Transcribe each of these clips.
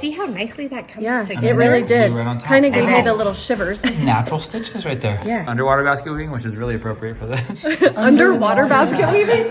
See how nicely that comes together? Yeah, it really did. Right Kind of gave me the little shivers. Natural stitches right there. Yeah. Underwater basket weaving, which is really appropriate for this. Underwater basket weaving?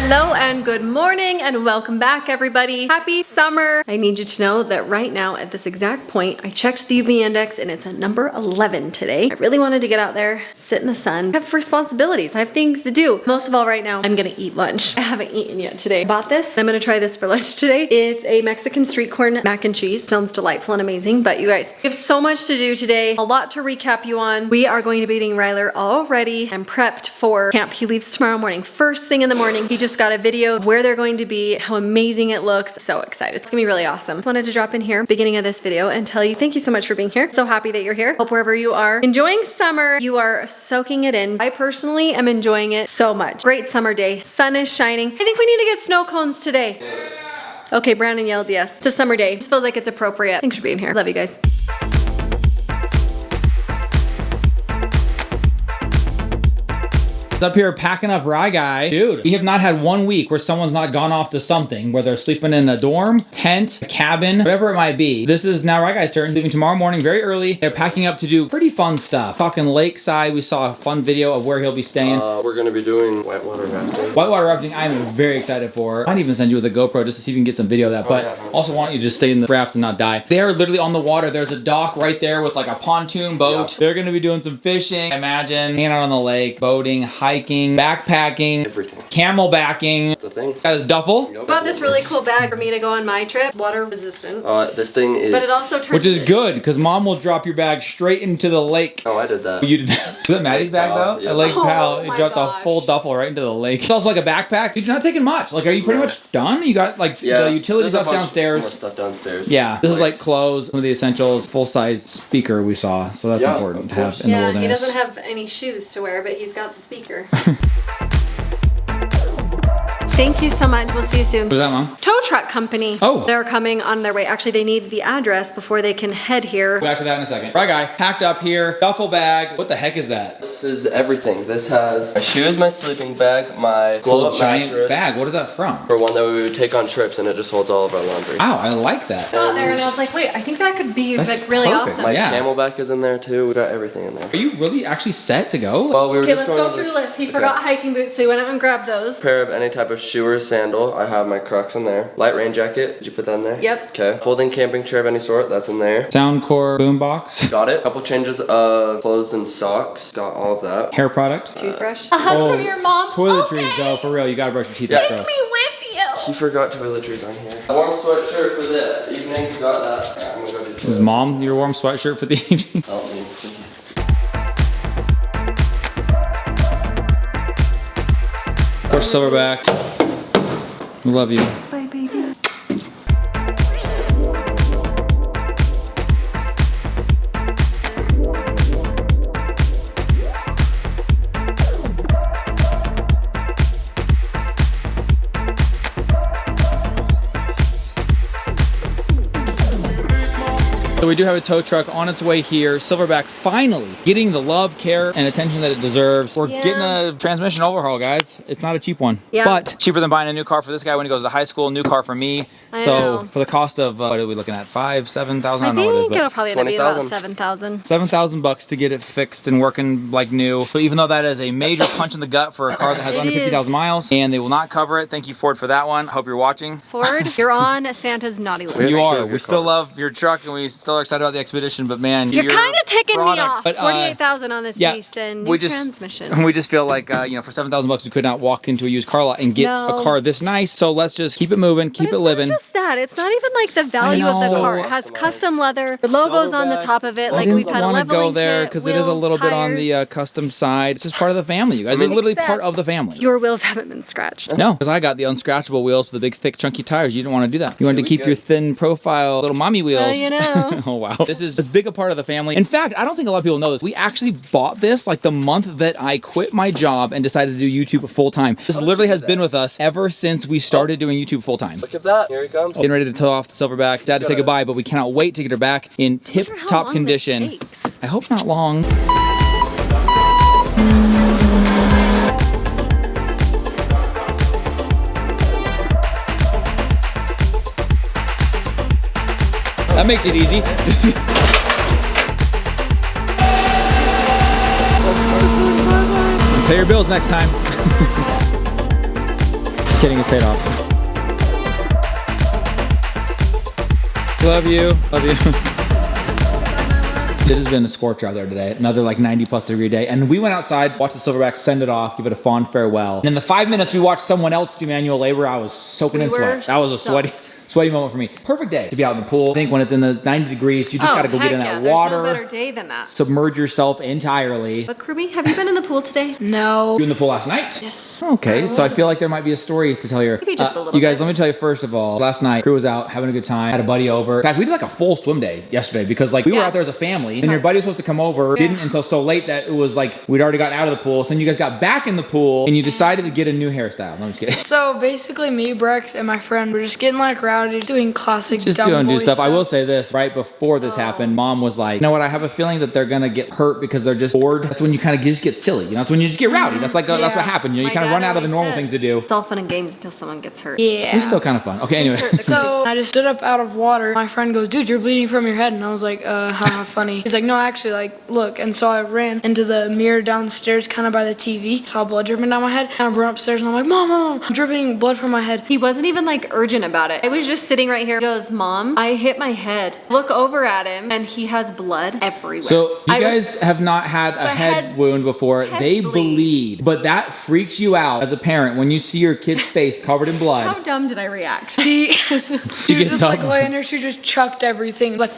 Hello and good morning and welcome back, everybody. Happy summer. I need you to know that right now at this exact point, I checked the UV index and it's at number 11 today. I really wanted to get out there, sit in the sun. I have responsibilities. I have things to do. Most of all right now, I'm gonna eat lunch. I haven't eaten yet today. I bought this. I'm gonna try this for lunch today. It's a Mexican street corn mac and cheese. Sounds delightful and amazing, but you guys, we have so much to do today. A lot to recap you on. We are going to be eating Ryler already and prepped for camp. He leaves tomorrow morning. First thing in the morning, he just got a video of where they're going to be, how amazing it looks. So excited. It's gonna be really awesome. Just wanted to drop in here, beginning of this video, and tell you thank you so much for being here. So happy that you're here. Hope wherever you are enjoying summer, you are soaking it in. I personally am enjoying it so much. Great summer day. Sun is shining. I think we need to get snow cones today. Okay, Brandon yelled yes. It's a summer day. Just feels like it's appropriate. Thanks for being here. Love you guys. Up here packing up Rye Guy. Dude, we have not had 1 week where someone's not gone off to something, where they're sleeping in a dorm, tent, a cabin, whatever it might be. This is now Rye Guy's turn, leaving tomorrow morning very early. They're packing up to do pretty fun stuff. Talking lakeside, we saw a fun video of where he'll be staying. We're gonna be doing whitewater rafting. Whitewater rafting, I'm very excited for. I might even send you with a GoPro just to see if you can get some video of that, but also want you to just stay in the raft and not die. They're literally on the water. There's a dock right there with like a pontoon boat. Yeah. They're gonna be doing some fishing. Imagine hanging out on the lake, boating, hiking, backpacking, everything. Camelbacking. That's the thing. Got his duffel. Nope. Bought this really cool bag for me to go on my trip. Water resistant. This thing is... But it also turns... Which is good, because mom will drop your bag straight into the lake. Oh, I did that. You did that? Was that Maddie's bag though? Yeah. A lake pal. It my dropped gosh. the full duffel right into the lake. It's also like a backpack. Dude, you're not taking much. Like, are you pretty much done? You got like the utility stuff downstairs. More stuff downstairs. Yeah, this is like clothes, some of the essentials, full-size speaker we saw, so that's important to have in the wilderness. He doesn't have any shoes to wear, but he's got the speaker. Thank you so much. We'll see you soon. What is that, Mom? Tow truck company. Oh. They're coming on their way. Actually, they need the address before they can head here. Back to that in a second. Right, guy, packed up here, duffel bag. What the heck is that? This is everything. This has my shoes, my sleeping bag, my blow-up giant mattress. bag. What is that from? For one that we would take on trips, and it just holds all of our laundry. Wow, I like that. I saw it there and I was like, wait, I think that could be like really perfect. awesome. My Yeah. camelback is in there too. We got everything in there. Are you really actually set to go? Well, we were Okay, just let's going go over through the list. He forgot hiking boots, so he went out and grabbed those. pair of any type of shoe or sandal. I have my Crocs in there. Light rain jacket. Did you put that in there? Yep. Okay. Folding camping chair of any sort. That's in there. Soundcore boombox. Got it. Couple changes of clothes and socks. Got all of that. Hair product. Toothbrush. A hug from your mom. Toiletries though, for real. You gotta brush your teeth. Yeah. That's gross. with you. She forgot toiletries on here. A warm sweatshirt for the evenings. Got that. Alright, I'm gonna go do Is mom your warm sweatshirt for the evening? Help me, please. Of course, Silverback. We love you. Bye, baby. So we do have a tow truck on its way here. Silverback finally getting the love, care, and attention that it deserves. We're getting a transmission overhaul, guys. It's not a cheap one, but cheaper than buying a new car for this guy when he goes to high school. New car for me. So for the cost of what are we looking at? $7,000? I don't know what it is, but it'll probably end up being about 20,000. $7,000 to get it fixed and working like new. So even though that is a major punch in the gut for a car that has under 50,000 miles, and they will not cover it. Thank you, Ford, for that one. Hope you're watching. Ford, you're on Santa's naughty list. You are. We still love your truck, and we still are excited about the expedition. But man, You're kind of ticking me off. But, 48,000 on this beast and new transmission. We just feel like you know, for $7,000 we could not walk into a used car lot and get a car this nice. So let's just keep it moving, keep it living. Not just that. It's not even like the value of the car. It has custom leather. The logo's on the top of it. Like we've had a leveling go there kit, because it is a little bit on the custom side. It's just part of the family, you guys. It's literally part of the family. Your wheels haven't been scratched. No, because I got the unscratchable wheels with the big, thick, chunky tires. You didn't want to do that. You wanted to keep your thin profile little mommy wheels. You know. Oh wow, this is as big a part of the family. In fact, I don't think a lot of people know this. We actually bought this like the month that I quit my job and decided to do YouTube full time. This literally has been with us ever since we started doing YouTube full time. Look at that. Here he comes. Getting ready to tow off the Silverback. Dad to say goodbye, but we cannot wait to get her back in tip-top condition. I hope not long. That makes it easy. Pay your bills next time. Just kidding, it's paid off. Love you. Love you. It has been a scorcher out there today. Another like 90+ degree day. And we went outside, watched the silverback send it off, give it a fond farewell. And in the 5 minutes we watched someone else do manual labor, I was soaking in sweat. That was a sweaty moment for me. Perfect day to be out in the pool. I think when it's in the 90 degrees, you just gotta go get in that water. There's no better day than that. Submerge yourself entirely. But Krew, have you been in the pool today? No. You in the pool last night? Yes. Okay, so I feel like there might be a story to tell here. Maybe just a little You guys, bit. let me tell you first of all, last night, Krew was out having a good time, had a buddy over. In fact, we did like a full swim day yesterday because like we were out there as a family and your buddy was supposed to come over, didn't until so late that it was like we'd already gotten out of the pool. So then you guys got back in the pool and you decided to get a new hairstyle. No, I'm just kidding. So basically me, Brex, and my friend were just getting like rowdy, doing classic Just dumb doing boy stuff. I will say this, right before this happened, Mom was like, you know what, I have a feeling that they're gonna get hurt because they're just bored. That's when you kind of just get silly, you know, that's when you just get rowdy. That's like, that's what happened. You know, you kind of run out of the normal things to do. It's all fun and games until someone gets hurt. Yeah. It's still kind of fun. Okay, anyway. So I just stood up out of water. My friend goes, dude, you're bleeding from your head. And I was like, haha, funny. He's like, no, actually, like, look. And so I ran into the mirror downstairs, kind of by the TV. Saw blood dripping down my head. And I ran upstairs and I'm like, Mom, I'm dripping blood from my head. He wasn't even like urgent about it. I was just sitting right here. He goes, Mom, I hit my head. Look over at him and he has blood everywhere. So you guys have not had a head wound before. They bleed, but that freaks you out as a parent when you see your kid's face covered in blood. How dumb did I react? She was just like laying there. She just chucked everything. Like,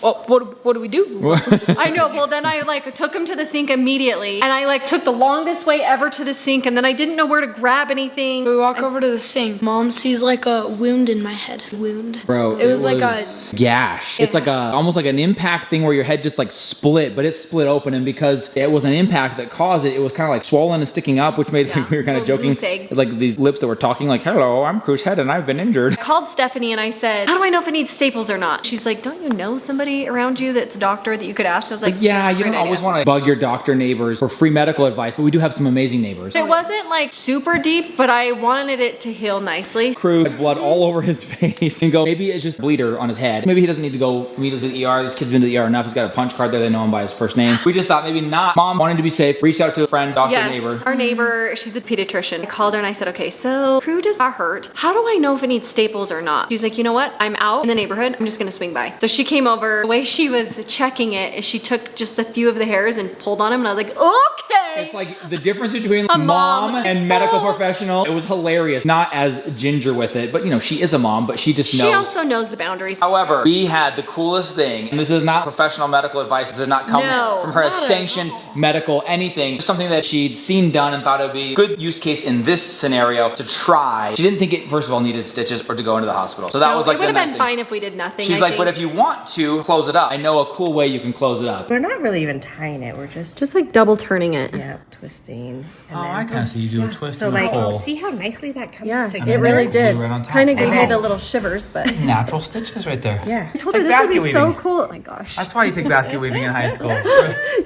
what do we do? I know. Well, then I like took him to the sink immediately, and I like took the longest way ever to the sink, and then I didn't know where to grab anything. We walk over to the sink. Mom sees like a wound in my head. Wound. Bro, it was like a gash. It's like almost like an impact thing where your head just like split, but it's split open, and because it was an impact that caused it, it was kind of like swollen and sticking up, which made like, we were kind of joking, like these lips that were talking like, hello, I'm Krew's head and I've been injured. I called Stephanie and I said, how do I know if it needs staples or not? She's like, don't you know somebody around you that's a doctor that you could ask? I was like, yeah, you don't always want to bug your doctor neighbors for free medical advice, but we do have some amazing neighbors. It wasn't like super deep, but I wanted it to heal nicely. Krew had blood all over his face and go, maybe it's just bleeder on his head. Maybe he doesn't need to go immediately to the ER. This kid's been to the ER enough. He's got a punch card there. They know him by his first name. We just thought maybe not. Mom wanted to be safe. Reached out to a friend, doctor, neighbor. Our neighbor, she's a pediatrician. I called her and I said, okay, so Krew just got hurt. How do I know if it needs staples or not? She's like, you know what? I'm out in the neighborhood. I'm just gonna swing by. So she came over. The way she was checking it is she took just a few of the hairs and pulled on him, and I was like, okay. It's like the difference between mom and medical professional. It was hilarious. Not as ginger with it, but you know, she is a mom, but she just knows. She also knows the boundaries. However, we had the coolest thing, and this is not professional medical advice. This did not come from her as sanctioned medical anything. Just something that she'd seen done and thought it would be a good use case in this scenario to try. She didn't think it, first of all, needed stitches or to go into the hospital. So that was like it would have been fine if we did nothing. She's like, but if you want to close it up, I know a cool way you can close it up. We're not really even tying it. We're just like double turning it. yeah, twisting. And I kind of see you do a twist. So like, see how nicely that comes together. It really did. Right on top. Kind of gave me the little shivers, but Natural stitches right there. Yeah. I told her this would be so cool. Oh my gosh. That's why you take basket weaving in high school.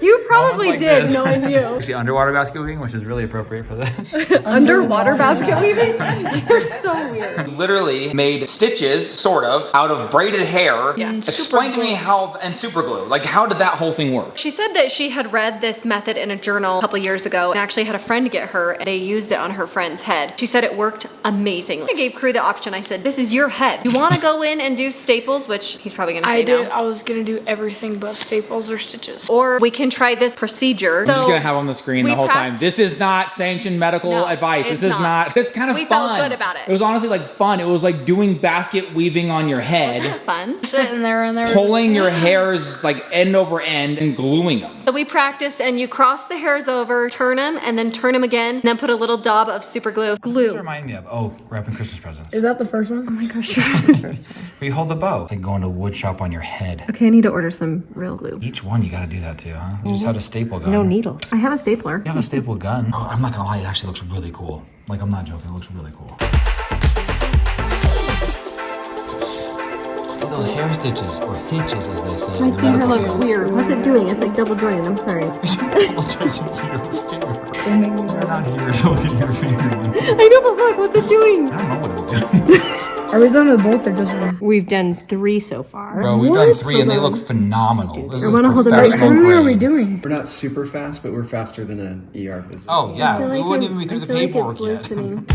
You probably did, knowing you. Actually, underwater basket weaving, which is really appropriate for this. Underwater basket weaving? You're so weird. Literally made stitches, sort of, out of braided hair. Yeah. Explain to me how, and super glue. Like, how did that whole thing work? She said that she had read this method in a journal a couple years ago and actually had a friend get her, and they used it on her friend's head. She said it worked amazingly. I gave Krew the option. I said, this is your head. You want to go in and do staples, which he's probably going to say no. I was going to do everything but staples or stitches. Or we can try this procedure. I'm just going to have on the screen the whole time. This is not sanctioned medical advice. This is not. It's kind of fun. We felt good about it. It was honestly like fun. It was like doing basket weaving on your head. Wasn't that fun? Sitting there and there. Pulling your hairs like end over end and gluing them. So we practiced, and you cross the hairs over, turn them, and then turn them again, and then put a little dab of super glue. What does this remind me of? Wrapping Christmas presents. Is that the first one? Oh my gosh. We hold the bow. Like going to wood shop on your head. Okay, I need to order some real glue. Each one you gotta do that too, huh? You just had a staple gun. No needles. I have a stapler. You have a staple gun. Oh, I'm not gonna lie, it actually looks really cool. Like, I'm not joking, it looks really cool. Look at those hair stitches, or hitches as they say. My finger looks weird. What's it doing? It's like double jointed. I'm sorry. Apologizing for your finger. You're not here, look at your finger. I know, but look, what's it doing? I don't know what it's doing. Are we going to both or just one? We've done 3 so far. Bro, we've done 3 and they look phenomenal. This is wanna hold them right professional How many are we grade. doing? We're not super fast, but we're faster than an ER visit. Oh yeah, we wouldn't even be through the paperwork yet. Listening.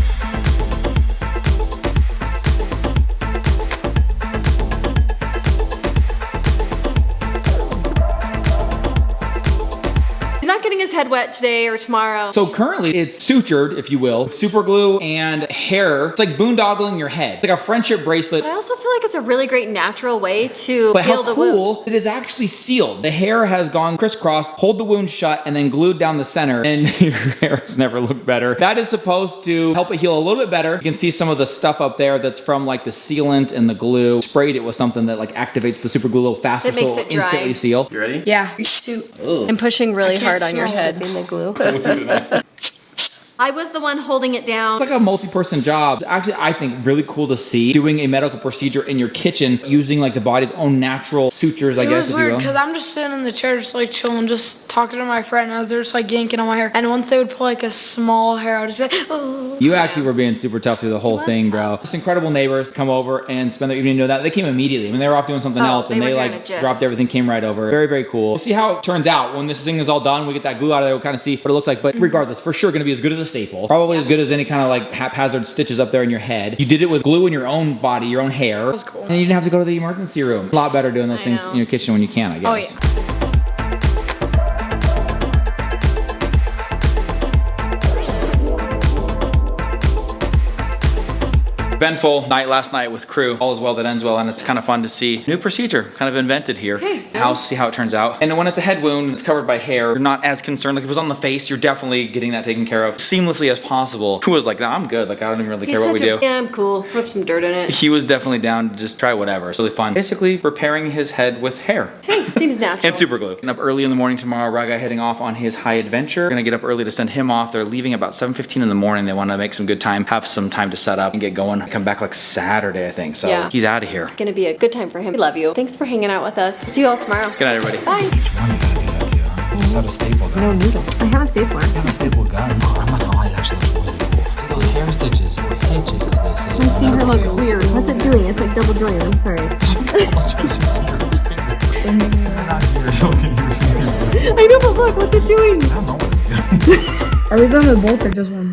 He's not getting his head wet today or tomorrow. So currently it's sutured, if you will, super glue and hair. It's like boondoggling your head. It's like a friendship bracelet. I also feel like it's a really great natural way to But heal how the wound. cool, it is actually sealed. The hair has gone crisscrossed, hold the wound shut, and then glued down the center, and your hair has never looked better. That is supposed to help it heal a little bit better. You can see some of the stuff up there that's from like the sealant and the glue. Sprayed it with something that like activates the super glue a little faster, It so makes it'll it dry. instantly seal. You ready? Yeah. Shoot. I'm pushing really hard on your smell head. The glue. I was the one holding it down. It's like a multi-person job. It's actually, I think, really cool to see doing a medical procedure in your kitchen using like the body's own natural sutures, I It guess, was if you weird will. because I'm just sitting in the chair, just like chilling, just talking to my friend as they're just like yanking on my hair. And once they would pull like a small hair, I would just be like, oh. You actually were being super tough through the whole was thing, bro. tough. Just incredible neighbors come over and spend their evening doing that. They came immediately. I mean, they were off doing something else and they they were here in like a jiff. dropped everything, came right over. Very, very cool. We'll see how it turns out when this thing is all done. We get that glue out of there, we'll kind of see what it looks like. But regardless, for sure gonna be as good as a staple. Probably as good as any kind of like haphazard stitches up there in your head. You did it with glue in your own body, your own hair. That was cool. And you didn't have to go to the emergency room. A lot better doing those I things know. in your kitchen when you can, I guess. Oh, yeah. Eventful night last night with Krew. All is well that ends well, and it's kind of fun to see. New procedure kind of invented here. House, see how it turns out. And when it's a head wound, it's covered by hair. You're not as concerned. Like if it was on the face, you're definitely getting that taken care of seamlessly as possible. Krew was like, nah, I'm good. Like I don't even really care what we do. Yeah, I'm cool. Put some dirt in it. He was definitely down to just try whatever. It's really fun. Basically repairing his head with hair. Hey, seems natural. And super glue. Getting up early in the morning tomorrow. Raga heading off on his high adventure. Gonna get up early to send him off. They're leaving about 7:15 in the morning. They want to make some good time, have some time to set up and get going. Come back like Saturday, I think. So Yeah. he's out of here. Gonna be a good time for him. We love you. Thanks for hanging out with us. See you all tomorrow. Good night, everybody. Bye. You just have a staple gun. No noodles. I have a stapler. I have a staple gun. Oh, I'm not gonna lie, it actually looks really cool. Look at those hair stitches, or hitches as they say. My finger looks weird. What's it doing? It's like double jointed. I'm sorry. I know, but look, what's it doing? I don't know what it's doing. Are we going to both or just one?